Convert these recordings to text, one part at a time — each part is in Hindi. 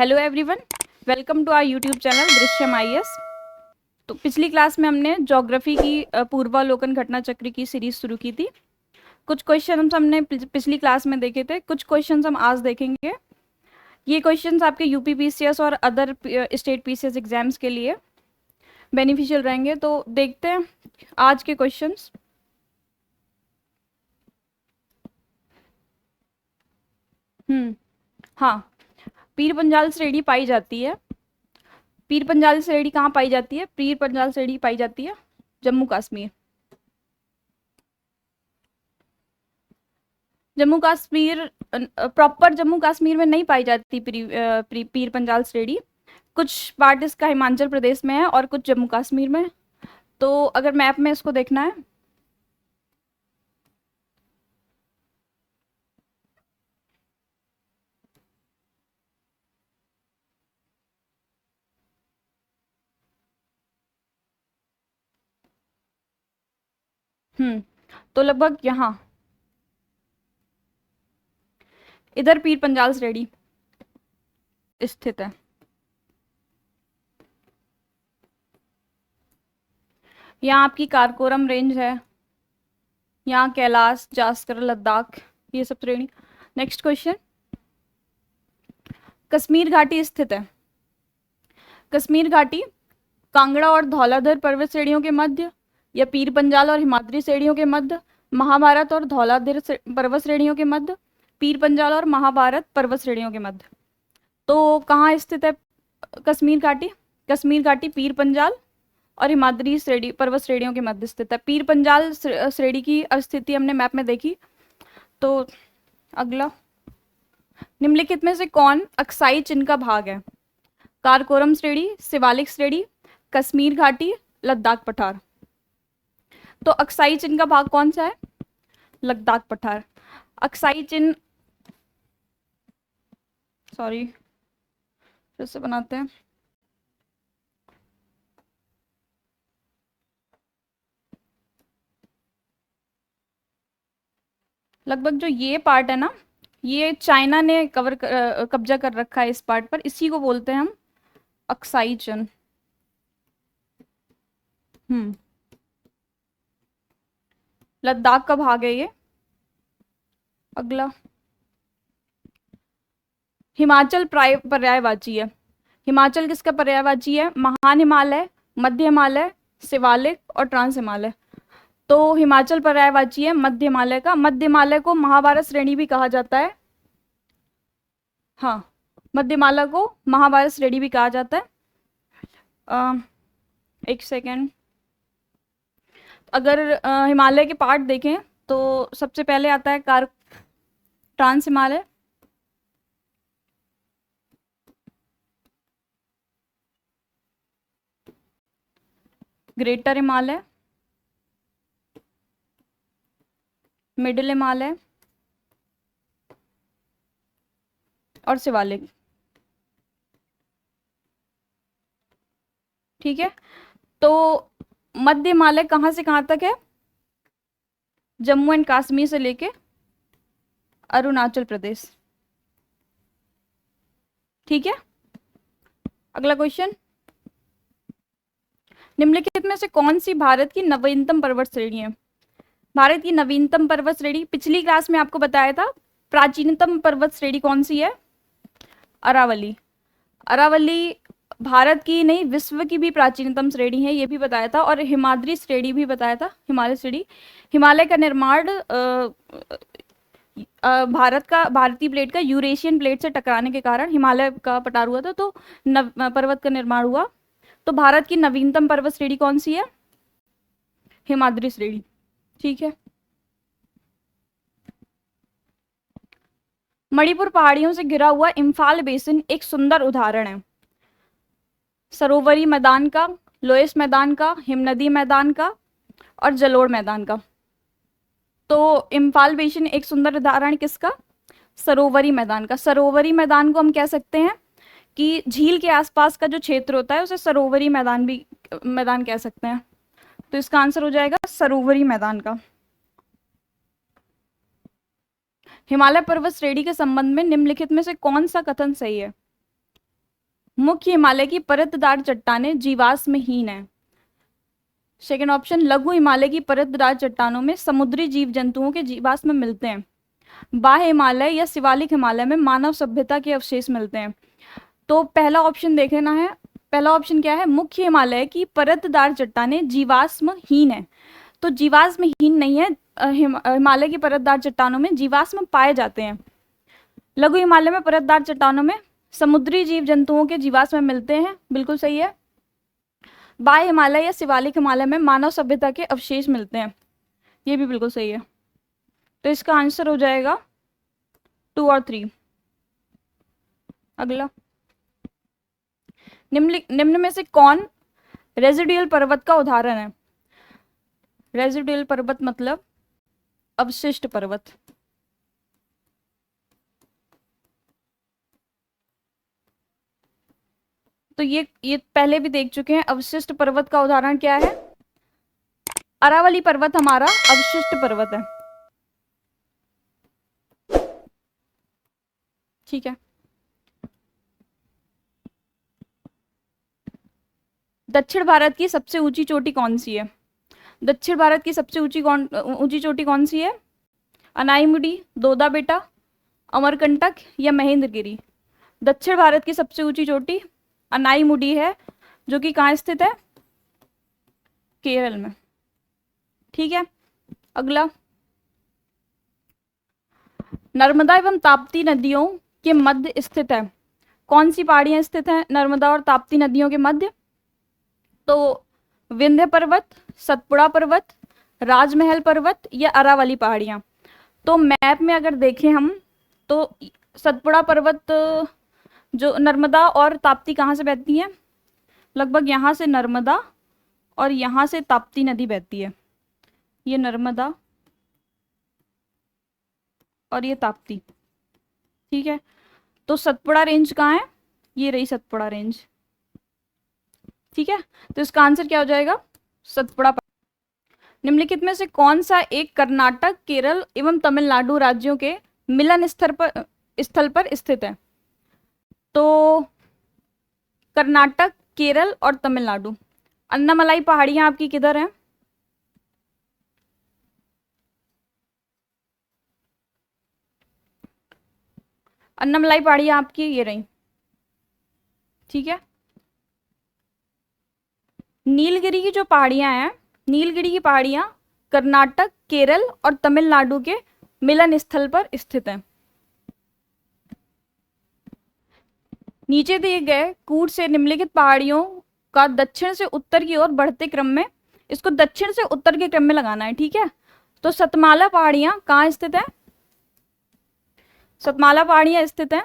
Hello everyone, welcome to our YouTube channel Drishyam IAS. तो पिछली क्लास में हमने ज्योग्राफी की पूर्वावलोकन घटना चक्र की सीरीज शुरू की थी। कुछ क्वेश्चन हमने पिछली क्लास में देखे थे, कुछ क्वेश्चन हम आज देखेंगे। ये क्वेश्चन आपके यूपी पीसीएस और अदर स्टेट पीसीएस एग्जाम्स के लिए बेनिफिशियल रहेंगे। तो देखते हैं आज के क्वेश्चंस। हाँ, पीर पंजाल श्रेणी पाई जाती है। पीर पंजाल श्रेणी कहाँ पाई जाती है? पीर पंजाल श्रेणी पाई जाती है जम्मू कश्मीर। जम्मू कश्मीर प्रॉपर जम्मू कश्मीर में नहीं पाई जाती पीर पंजाल श्रेणी। कुछ पार्ट इसका हिमाचल प्रदेश में है और कुछ जम्मू कश्मीर में। तो अगर मैप में इसको देखना है, तो लगभग यहाँ इधर पीर पंजाल श्रेणी स्थित है। यहाँ आपकी काराकोरम रेंज है, यहाँ कैलाश, जास्कर, लद्दाख, ये सब श्रेणी। नेक्स्ट क्वेश्चन, कश्मीर घाटी स्थित है। कश्मीर घाटी कांगड़ा और धौलाधर पर्वत श्रेणियों के मध्य या पीर पंजाल और हिमाद्री श्रेणियों के मध्य, महाभारत और धौलाधर पर्वत श्रेणियों के मध्य, पीर पंजाल और महाभारत पर्वत श्रेणियों के मध्य। तो कहाँ स्थित है कश्मीर घाटी? कश्मीर घाटी पीर पंजाल और हिमाद्री श्रेणी पर्वत श्रेणियों के मध्य स्थित है। पीर पंजाल श्रेणी की स्थिति हमने मैप में देखी। तो अगला, निम्नलिखित में से कौन अक्साई चिन्ह का भाग है? काराकोरम श्रेणी, शिवालिक श्रेणी, कश्मीर घाटी, लद्दाख पठार। तो अक्साई चिन्ह का भाग कौन सा है? लद्दाख पठार। अक्साई चिन्ह, सॉरी फिर से बनाते हैं। लगभग जो ये पार्ट है ना, ये चाइना ने कब्जा कर रखा है इस पार्ट पर, इसी को बोलते हैं हम अक्साई चिन्ह। लद्दाख का भाग है ये। अगला, हिमाचल पर्यायवाची है। हिमाचल किसका पर्यायवाची है? महान हिमालय, मध्य हिमालय, शिवालिक और ट्रांस हिमालय। तो हिमाचल पर्यायवाची है मध्य हिमालय का। मध्य हिमालय को महाभारत श्रेणी भी कहा जाता है। हाँ, मध्य हिमालय को महाभारत श्रेणी भी कहा जाता है। एक सेकेंड, अगर हिमालय के पार्ट देखें तो सबसे पहले आता है trans Himalaya, greater Himalaya, middle Himalaya और शिवालिक। ठीक है, तो मध्य हिमालय कहाँ से कहाँ तक है? जम्मू एंड कश्मीर से लेके अरुणाचल प्रदेश। ठीक है, अगला क्वेश्चन, निम्नलिखित में से कौन सी भारत की नवीनतम पर्वत श्रेणी है? भारत की नवीनतम पर्वत श्रेणी, पिछली क्लास में आपको बताया था प्राचीनतम पर्वत श्रेणी कौन सी है? अरावली। अरावली भारत की नहीं, विश्व की भी प्राचीनतम श्रेणी है, ये भी बताया था। और हिमाद्री श्रेणी भी बताया था, हिमालय श्रेणी। हिमालय का निर्माण भारतीय प्लेट का यूरेशियन प्लेट से टकराने के कारण हिमालय का पठार हुआ था, तो पर्वत का निर्माण हुआ। तो भारत की नवीनतम पर्वत श्रेणी कौन सी है? हिमाद्री श्रेणी। ठीक है, मणिपुर पहाड़ियों से घिरा हुआ इम्फाल बेसिन एक सुंदर उदाहरण है सरोवरी मैदान का, लोएस मैदान का, हिमनदी मैदान का और जलोढ़ मैदान का। तो इम्फाल बेसिन एक सुंदर उदाहरण किसका? सरोवरी मैदान का। सरोवरी मैदान को हम कह सकते हैं कि झील के आसपास का जो क्षेत्र होता है उसे सरोवरी मैदान कह सकते हैं। तो इसका आंसर हो जाएगा सरोवरी मैदान का। हिमालय पर्वत श्रेणी के संबंध में निम्नलिखित में से कौन सा कथन सही है? मुख्य हिमालय की परतदार चट्टानें जीवाश्महीन है। सेकेंड ऑप्शन, लघु हिमालय की परतदार चट्टानों में समुद्री जीव जंतुओं के जीवाश्म मिलते हैं। बाह्य हिमालय या शिवालिक हिमालय में मानव सभ्यता के अवशेष मिलते हैं। तो पहला ऑप्शन देख लेना है। पहला ऑप्शन क्या है, मुख्य हिमालय की परतदार चट्टानें जीवाश्महीन है। तो जीवाश्महीन नहीं है, हिमालय की परतदार चट्टानों में जीवाश्म पाए जाते हैं। लघु हिमालय में परतदार चट्टानों में समुद्री जीव जंतुओं के जीवाश्म मिलते हैं, बिल्कुल सही है। बाह्य हिमालय या शिवालिक हिमालय में मानव सभ्यता के अवशेष मिलते हैं, ये भी बिल्कुल सही है। तो इसका आंसर हो जाएगा 2 और 3। अगला, निम्न में से कौन रेजिडुअल पर्वत का उदाहरण है? रेजिडुअल पर्वत मतलब अवशिष्ट पर्वत। तो ये पहले भी देख चुके हैं। अवशिष्ट पर्वत का उदाहरण क्या है? अरावली पर्वत हमारा अवशिष्ट पर्वत है। ठीक है। दक्षिण भारत की सबसे ऊंची चोटी कौन सी है? दक्षिण भारत की सबसे ऊंची चोटी कौन सी है? अनाईमुडी, दोदा बेटा, अमरकंटक या महेंद्रगिरी? दक्षिण भारत की सबसे ऊंची चोटी अनाईमुडी है, जो कि कहाँ स्थित है? केरल में। ठीक है। अगला, नर्मदा एवं ताप्ती नदियों के मध्य स्थित है। कौन सी पहाड़ियां स्थित हैं नर्मदा और ताप्ती नदियों के मध्य? तो विंध्य पर्वत, सतपुड़ा पर्वत, राजमहल पर्वत या अरावली पहाड़ियां? तो मैप में अगर देखें हम तो सतपुड़ा पर्वत, जो नर्मदा और ताप्ती कहाँ से बहती हैं? लगभग यहाँ से नर्मदा और यहाँ से ताप्ती नदी बहती है। ये नर्मदा और ये ताप्ती। ठीक है। तो सतपुड़ा रेंज कहाँ है? ये रही सतपुड़ा रेंज। ठीक है। तो इसका आंसर क्या हो जाएगा? सतपुड़ा। निम्नलिखित में से कौन सा एक कर्नाटक, केरल एवं तमिलनाडु राज्यों के मिलन स्थल पर स्थित है? तो कर्नाटक, केरल और तमिलनाडु। अन्नामलाई पहाड़ियां आपकी किधर हैं? अन्नामलाई पहाड़ियां आपकी ये रही। ठीक है। नीलगिरी की जो पहाड़ियां हैं, नीलगिरी की पहाड़ियां कर्नाटक, केरल और तमिलनाडु के मिलन स्थल पर स्थित हैं। नीचे दिए गए कूट से निम्नलिखित पहाड़ियों का दक्षिण से उत्तर की ओर बढ़ते क्रम में, इसको दक्षिण से उत्तर के क्रम में लगाना है। ठीक है। तो सतमाला पहाड़ियां कहाँ स्थित है? सतमाला पहाड़ियां स्थित है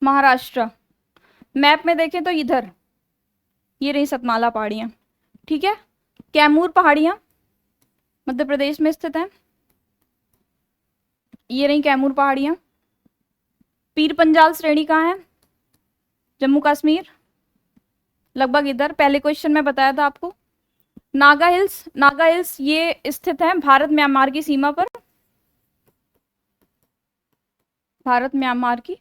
महाराष्ट्र। मैप में देखें तो इधर ये रही सतमाला पहाड़ियां। ठीक है। कैमूर पहाड़ियां मध्य प्रदेश में स्थित हैं। ये रही कैमूर पहाड़ियां। पीर पंजाल श्रेणी कहाँ है? जम्मू कश्मीर, लगभग इधर। पहले क्वेश्चन में बताया था आपको। नागा हिल्स ये स्थित है भारत म्यांमार की सीमा पर। भारत म्यांमार की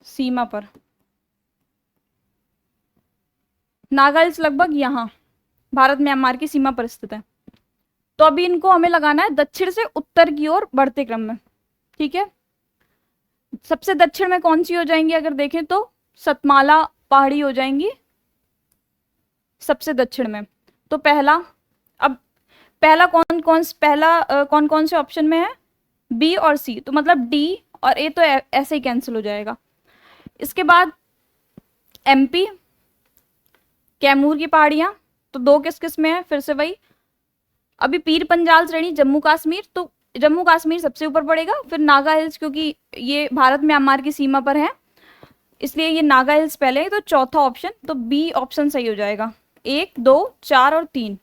सीमा पर नागा हिल्स लगभग यहाँ भारत म्यांमार की सीमा पर स्थित है। तो अभी इनको हमें लगाना है दक्षिण से उत्तर की ओर बढ़ते क्रम में। ठीक है। सबसे दक्षिण में कौन सी हो जाएंगी? अगर देखें तो सतमाला पहाड़ी हो जाएंगी सबसे दक्षिण में। तो पहला कौन कौन से ऑप्शन में है? बी और सी। तो मतलब डी और ए तो ऐसे ही कैंसिल हो जाएगा। इसके बाद एमपी, कैमूर की पहाड़ियां, तो 2 किस किस में है? फिर से वही। अभी पीर पंजाल श्रेणी जम्मू कश्मीर, तो जम्मू कश्मीर सबसे ऊपर पड़ेगा। फिर नागा हिल्स, क्योंकि ये भारत म्यांमार की सीमा पर है इसलिए ये नागा हिल्स पहले है। तो चौथा ऑप्शन, तो बी ऑप्शन सही हो जाएगा। 1, 2, 4 और 3।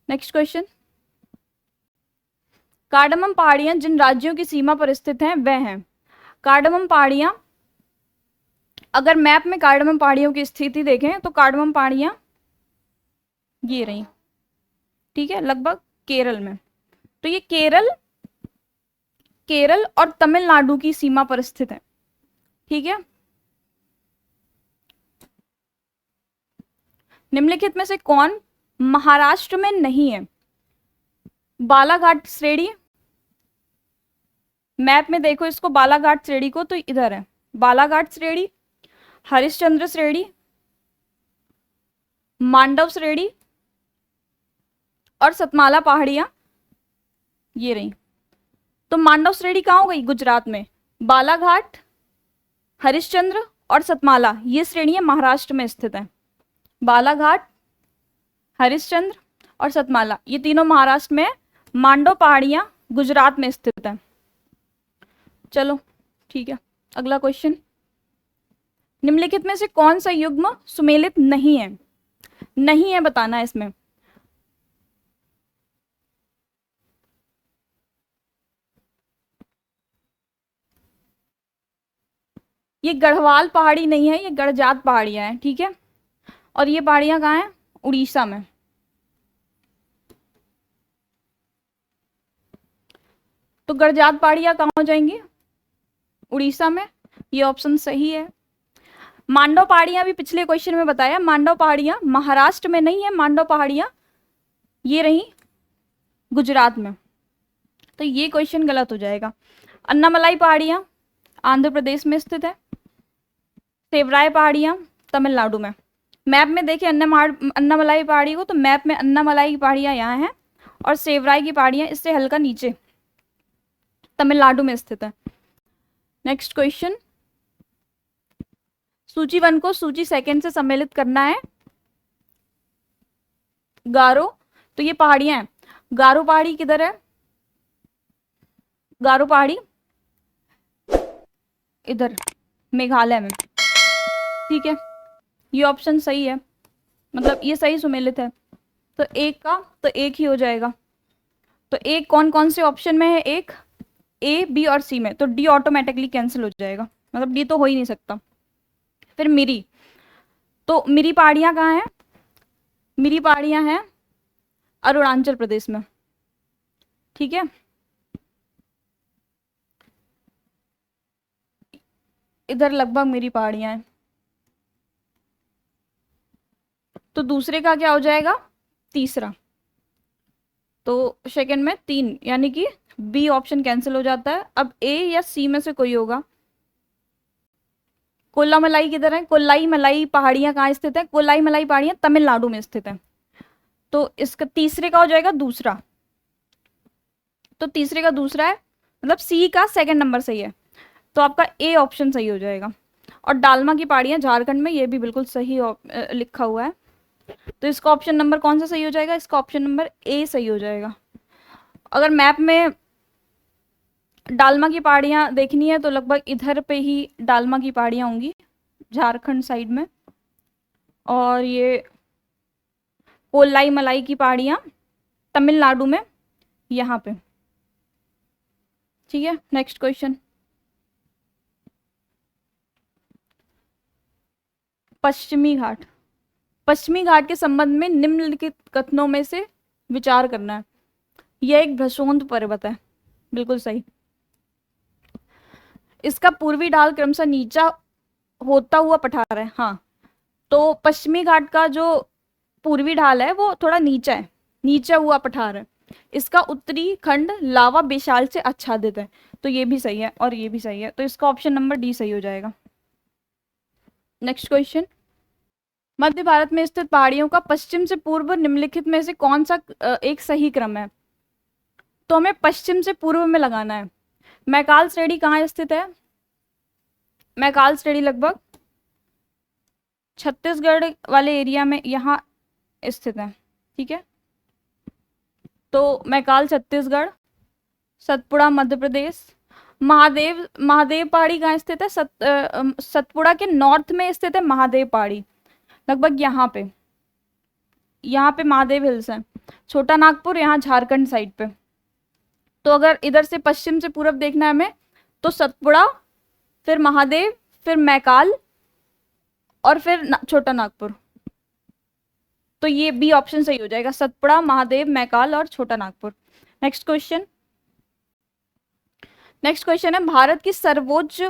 नेक्स्ट क्वेश्चन, कार्डमम पहाड़ियां जिन राज्यों की सीमा पर स्थित हैं वह हैं। कार्डमम पहाड़ियां, अगर मैप में कार्डमम पहाड़ियों की स्थिति देखें तो कार्डमम पहाड़ियां ये रही। ठीक है। लगभग केरल में। तो ये केरल केरल और तमिलनाडु की सीमा पर स्थित है। ठीक है। निम्नलिखित में से कौन महाराष्ट्र में नहीं है? बालाघाट श्रेणी, मैप में देखो इसको, बालाघाट श्रेणी को, तो इधर है बालाघाट श्रेणी, हरिश्चंद्र श्रेणी, मांडव श्रेणी और सतमाला पहाड़ियां ये रही। तो मांडव श्रेणी कहाँ हो गई? गुजरात में। बालाघाट, हरिश्चंद्र और सतमाला ये श्रेणियां महाराष्ट्र में स्थित है। बालाघाट, हरिश्चंद्र और सतमाला ये तीनों महाराष्ट्र में। मांडव पहाड़ियां गुजरात में स्थित है। चलो ठीक है, अगला क्वेश्चन। निम्नलिखित में से कौन सा युग्म सुमेलित नहीं है? नहीं है बताना है इसमें। ये गढ़वाल पहाड़ी नहीं है, ये गढ़जात पहाड़ियां हैं। ठीक है। और ये पहाड़ियां कहाँ हैं? उड़ीसा में। तो गढ़जात पहाड़ियां कहाँ हो जाएंगी? उड़ीसा में। ये ऑप्शन सही है। मांडव पहाड़ियां भी पिछले क्वेश्चन में बताया, मांडव पहाड़ियां महाराष्ट्र में नहीं है, मांडव पहाड़ियां ये रही गुजरात में। तो ये क्वेश्चन गलत हो जाएगा। अन्नामलाई पहाड़ियां आंध्र प्रदेश में स्थित है। सेवराय पहाड़ियां तमिलनाडु में। मैप में देखिए अन्नामलाई पहाड़ी को, तो मैप में अन्नामलाई की पहाड़ियां यहाँ हैं और सेवराय की पहाड़ियां इससे हल्का नीचे तमिलनाडु में स्थित है। Next question. सूची 1 को सूची 2 से सम्मिलित करना है। गारो, तो ये पहाड़ियां हैं। गारो पहाड़ी किधर है? गारो पहाड़ी इधर मेघालय में। ठीक है, ये ऑप्शन सही है, मतलब ये सही सुमेलित है। तो एक का तो एक ही हो जाएगा। तो एक कौन कौन से ऑप्शन में है? एक ए, बी और सी में। तो डी ऑटोमेटिकली कैंसिल हो जाएगा, मतलब डी तो हो ही नहीं सकता। फिर मिरी, तो मिरी पहाड़ियां कहाँ हैं? मिरी पहाड़ियां हैं अरुणाचल प्रदेश में। ठीक है। इधर लगभग मिरी पहाड़ियां हैं। तो दूसरे का क्या हो जाएगा? तीसरा। तो सेकंड में 3, यानी कि बी ऑप्शन कैंसिल हो जाता है। अब ए या सी में से कोई होगा। कोल्ला मलाई किधर है? कोल्लाई मलाई पहाड़ियां कहाँ स्थित है? कोल्लाई मलाई पहाड़ियां तमिलनाडु में स्थित है। तो इसका तीसरे का हो जाएगा दूसरा। तो तीसरे का दूसरा है, मतलब सी का सेकंड नंबर सही है। तो आपका ए ऑप्शन सही हो जाएगा। और डालमा की पहाड़ियां झारखंड में, ये भी बिल्कुल सही लिखा हुआ है। तो इसका ऑप्शन नंबर कौन सा सही हो जाएगा? इसका ऑप्शन नंबर ए सही हो जाएगा। अगर मैप में डालमा की पहाड़ियां देखनी है तो लगभग इधर पे ही डालमा की पहाड़ियां होंगी, झारखंड साइड में। और ये कोल्लाई मलाई की पहाड़ियां तमिलनाडु में, यहाँ पे। ठीक है, नेक्स्ट क्वेश्चन। पश्चिमी घाट। पश्चिमी घाट के संबंध में निम्नलिखित कथनों में से विचार करना है। यह एक भ्रशोंत पर्वत है, बिल्कुल सही। इसका पूर्वी ढाल क्रमशः नीचा होता हुआ पठार है। हाँ, तो पश्चिमी घाट का जो पूर्वी ढाल है वो थोड़ा नीचा है, नीचा हुआ पठार है। इसका उत्तरी खंड लावा बेशाल से आच्छादित है। तो ये भी सही है और ये भी सही है। तो इसका ऑप्शन नंबर डी सही हो जाएगा। Next question. मध्य भारत में स्थित पहाड़ियों का पश्चिम से पूर्व निम्नलिखित में से कौन सा एक सही क्रम है? तो हमें पश्चिम से पूर्व में लगाना है। मैकाल श्रेणी कहाँ स्थित है? मैकाल श्रेणी लगभग छत्तीसगढ़ वाले एरिया में यहाँ स्थित है। ठीक है, तो मैकाल छत्तीसगढ़, सतपुड़ा मध्य प्रदेश। महादेव पहाड़ी कहाँ स्थित है? सतपुड़ा के नॉर्थ में स्थित है महादेव पहाड़ी, लगभग यहाँ पे महादेव हिल्स है। छोटा नागपुर यहाँ झारखंड साइड पे। तो अगर इधर से पश्चिम से पूरब देखना है हमें, तो सतपुड़ा, फिर महादेव, फिर मैकाल और फिर छोटा नागपुर। तो ये बी ऑप्शन सही हो जाएगा, सतपुड़ा, महादेव, मैकाल और छोटा Nagpur. Next question. Next question है, भारत की सर्वोच्च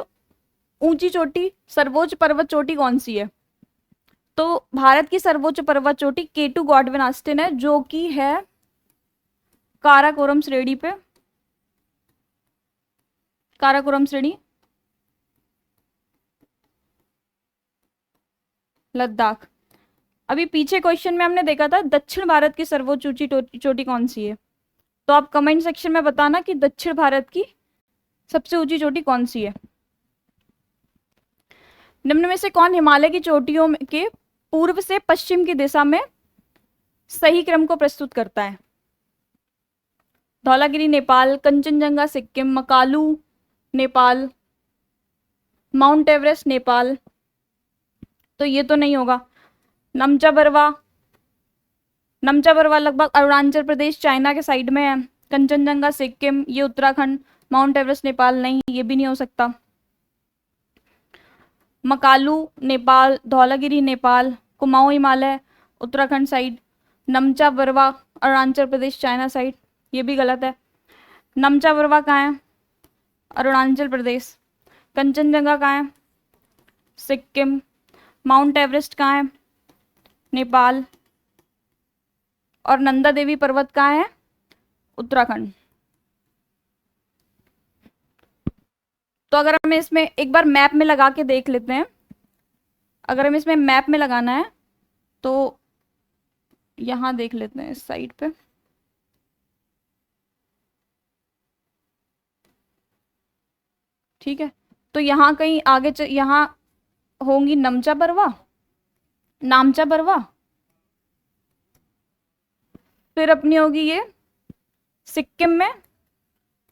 ऊंची चोटी, सर्वोच्च पर्वत चोटी कौन सी है? तो भारत की सर्वोच्च पर्वत चोटी केटू गॉडविन ऑस्टिन है, जो कि है काराकोरम श्रेणी पे, काराकोरम श्रेणी, लद्दाख। अभी पीछे क्वेश्चन में हमने देखा था दक्षिण भारत की सर्वोच्च ऊंची चोटी कौन सी है, तो आप कमेंट सेक्शन में बताना कि दक्षिण भारत की सबसे ऊंची चोटी कौन सी है। निम्न में से कौन हिमालय की चोटियों के पूर्व से पश्चिम की दिशा में सही क्रम को प्रस्तुत करता है? Dhaulagiri Nepal, Kanchenjunga Sikkim, Makalu Nepal, mount Everest Nepal. तो ये तो नहीं होगा। नमचा बरवा, नमचा बरवा लगभग अरुणाचल प्रदेश चाइना के साइड में है। कंचनजंगा सिक्किम, ये उत्तराखंड। माउंट एवरेस्ट नेपाल नहीं, ये भी नहीं हो सकता। Makalu Nepal, Dhaulagiri Nepal, Kumaon Himalaya Uttarakhand side, Namcha Barwa Arunachal Pradesh China side, ये भी गलत है। नमचा बरवा कहाँ है? अरुणाचल प्रदेश। कंचनजंगा कहाँ है? सिक्किम। माउंट एवरेस्ट कहाँ है? नेपाल। और नंदा देवी पर्वत कहाँ है? उत्तराखंड। तो अगर हमें इसमें एक बार मैप में लगा के देख लेते हैं, अगर हमें इसमें मैप में लगाना है तो यहां देख लेते हैं इस साइड पे। ठीक है, तो यहाँ कहीं आगे यहाँ होंगी नमचा बरवा, नामचा बरवा, फिर अपनी होगी ये सिक्किम में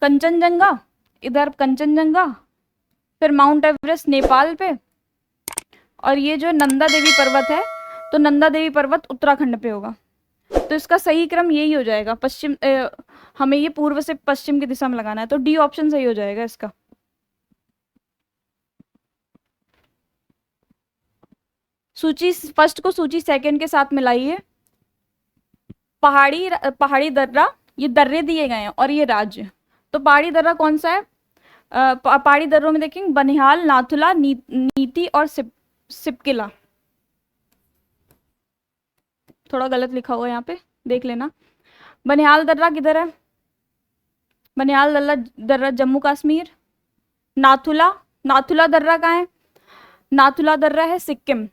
कंचनजंगा, इधर कंचनजंगा, फिर माउंट एवरेस्ट नेपाल पे, और ये जो नंदा देवी पर्वत है तो नंदा देवी पर्वत उत्तराखंड पे होगा। तो इसका सही क्रम यही हो जाएगा, पश्चिम हमें ये पूर्व से पश्चिम की दिशा में लगाना है, तो डी ऑप्शन सही हो जाएगा इसका। सूची फर्स्ट को सूची सेकंड के साथ मिलाइए। पहाड़ी दर्रा, ये दर्रे दिए गए हैं और ये राज्य। तो पहाड़ी दर्रा कौन सा है? पहाड़ी दर्रों में देखेंगे बनिहाल, नाथुला, नीति और सिपकिला। थोड़ा गलत लिखा हुआ है यहाँ पे, देख लेना। बनिहाल दर्रा किधर है? बनिहाल दर्रा जम्मू कश्मीर। नाथुला दर्रा कहाँ है? नाथुला दर्रा है सिक्किम।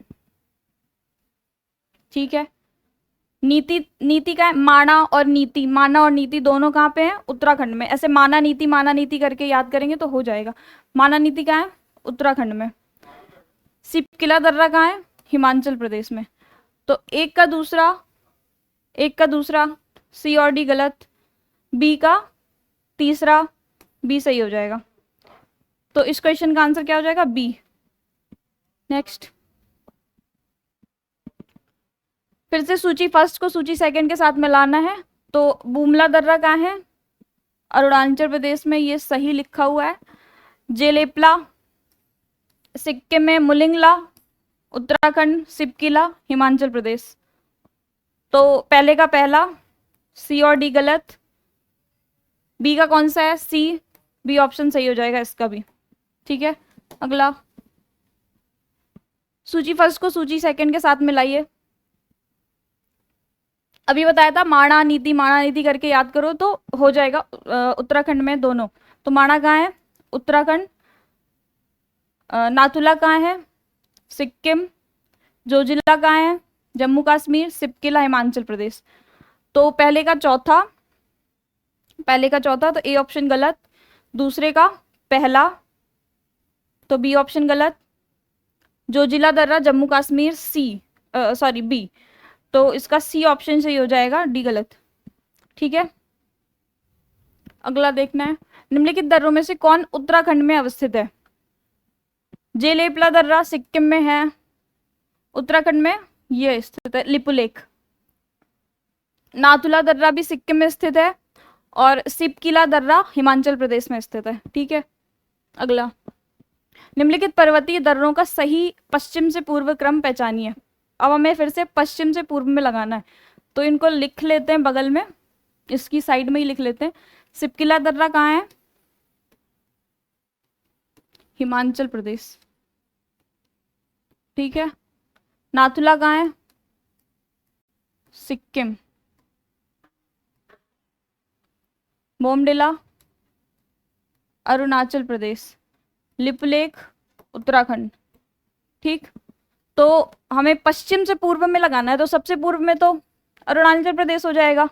ठीक है। नीति का है माना और नीति दोनों कहाँ पे हैं? उत्तराखंड में। ऐसे माना नीति करके याद करेंगे तो हो जाएगा। माना नीति कहाँ है? उत्तराखंड में। सिपकिला दर्रा कहाँ है? हिमाचल प्रदेश में। तो एक का दूसरा सी और डी गलत, बी का तीसरा, बी सही हो जाएगा। तो इस क्वेश्चन का आंसर क्या हो जाएगा? बी। नेक्स्ट, फिर से सूची फर्स्ट को सूची सेकंड के साथ मिलाना है। तो बुमला दर्रा कहाँ है? अरुणाचल प्रदेश में, ये सही लिखा हुआ है। जेलेपला सिक्किम में, मुलिंगला उत्तराखंड, सिपकिला हिमाचल प्रदेश। तो पहले का पहला, सी और डी गलत, बी का कौन सा है? सी, बी ऑप्शन सही हो जाएगा इसका भी। ठीक है, अगला सूची फर्स्ट को सूची सेकंड के साथ मिलाइए। अभी बताया था माणा नीति करके याद करो तो हो जाएगा उत्तराखंड में दोनों। तो माणा कहाँ है? उत्तराखंड। नाथुला कहाँ है? सिक्किम। जोजिला कहाँ है? जम्मू कश्मीर। सिपकिला हिमाचल प्रदेश। तो पहले का चौथा तो ए ऑप्शन गलत, दूसरे का पहला तो बी ऑप्शन गलत, जोजिला दर्रा जम्मू कश्मीर बी, तो इसका सी ऑप्शन सही हो जाएगा, डी गलत। ठीक है, अगला देखना है, निम्नलिखित दर्रों में से कौन उत्तराखंड में अवस्थित है? जेलेपला दर्रा सिक्किम में है, उत्तराखंड में ये स्थित है लिपुलेख। नाथुला दर्रा भी सिक्किम में स्थित है और सिपकिला दर्रा हिमाचल प्रदेश में स्थित है। ठीक है, अगला, निम्नलिखित पर्वतीय दर्रों का सही पश्चिम से पूर्व क्रम पहचानिए। अब हमें फिर से पश्चिम से पूर्व में लगाना है, तो इनको लिख लेते हैं बगल में, इसकी साइड में ही लिख लेते हैं। सिपकिला दर्रा कहाँ है? हिमाचल प्रदेश। ठीक है। नाथुला कहाँ है? सिक्किम। बोमडिला अरुणाचल प्रदेश। लिपुलेख उत्तराखंड। ठीक, तो हमें पश्चिम से पूर्व में लगाना है, तो सबसे पूर्व में तो अरुणाचल प्रदेश हो जाएगा।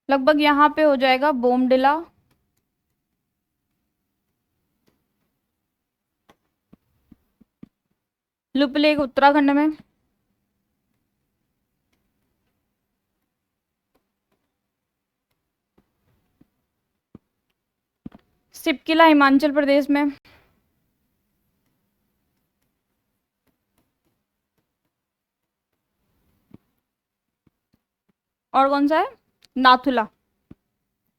लगभग यहाँ पे हो जाएगा बोमडिला, लिपुलेख उत्तराखंड में, सिपकिला हिमाचल प्रदेश में, और कौन सा है? नाथुला।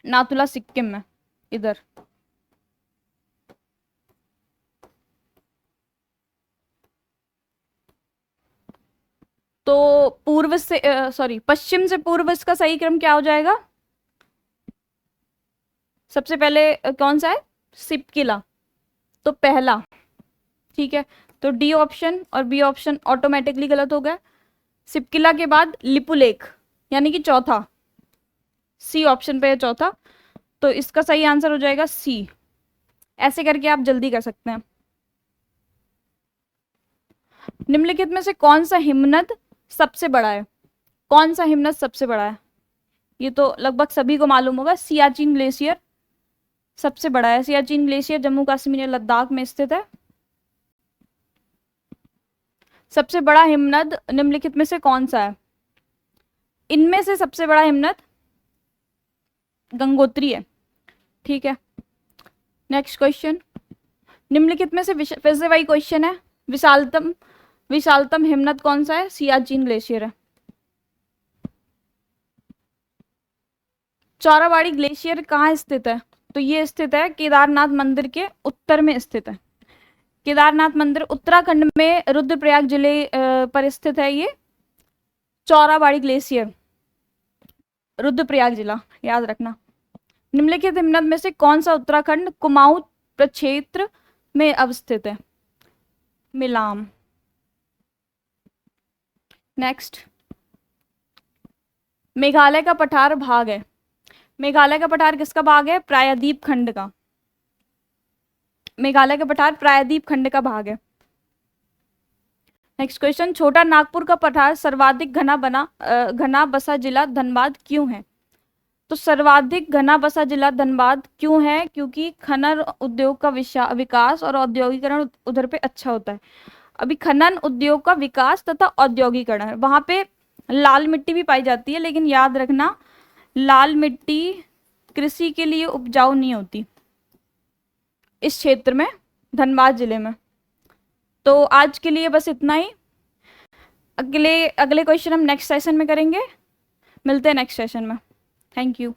नाथुला सिक्किम में, इधर। तो पूर्व से सॉरी पश्चिम से पूर्व इसका सही क्रम क्या हो जाएगा? सबसे पहले कौन सा है? सिपकिला, तो पहला। ठीक है, तो डी ऑप्शन और बी ऑप्शन ऑटोमेटिकली गलत हो गया। सिपकिला के बाद लिपुलेख यानी कि चौथा, सी ऑप्शन पे है चौथा, तो इसका सही आंसर हो जाएगा सी। ऐसे करके आप जल्दी कर सकते हैं। निम्नलिखित में से कौन सा हिमनद सबसे बड़ा है? कौन सा हिमनद सबसे बड़ा है? ये तो लगभग सभी को मालूम होगा, सियाचिन ग्लेशियर सबसे बड़ा है। सियाचिन ग्लेशियर जम्मू कश्मीर या लद्दाख में स्थित है। सबसे बड़ा हिमनद निम्नलिखित में से कौन सा है? इनमें से सबसे बड़ा हिमनद गंगोत्री है। ठीक है, नेक्स्ट क्वेश्चन। निम्नलिखित में से फिर से वही क्वेश्चन है, विशालतम हिमनद कौन सा है? सियाचिन ग्लेशियर है। चौराबाड़ी ग्लेशियर कहाँ स्थित है? तो ये स्थित है केदारनाथ मंदिर के उत्तर में स्थित है। केदारनाथ मंदिर उत्तराखंड में रुद्रप्रयाग जिले पर स्थित है। ये चौराबाड़ी ग्लेशियर, रुद्रप्रयाग जिला, याद रखना। निम्नलिखित हिमनद में से कौन सा उत्तराखंड कुमाऊं प्रक्षेत्र में अवस्थित है? मिलाम। नेक्स्ट, मेघालय का पठार भाग है। मेघालय का पठार किसका भाग है? प्रायद्वीप खंड का। मेघालय का पठार प्रायद्वीप खंड का भाग है। नेक्स्ट क्वेश्चन, छोटा नागपुर का पठार सर्वाधिक घना बसा जिला धनबाद क्यों है? तो सर्वाधिक घना बसा जिला धनबाद क्यों है? क्योंकि खनन उद्योग का विकास और औद्योगिकरण उधर पे अच्छा होता है। अभी खनन उद्योग का विकास तथा औद्योगिकरण, वहां पे लाल मिट्टी भी पाई जाती है, लेकिन याद रखना लाल मिट्टी कृषि के लिए उपजाऊ नहीं होती इस क्षेत्र में, धनबाद जिले में। तो आज के लिए बस इतना ही। अगले क्वेश्चन हम नेक्स्ट सेशन में करेंगे। मिलते हैं नेक्स्ट सेशन में। Thank you.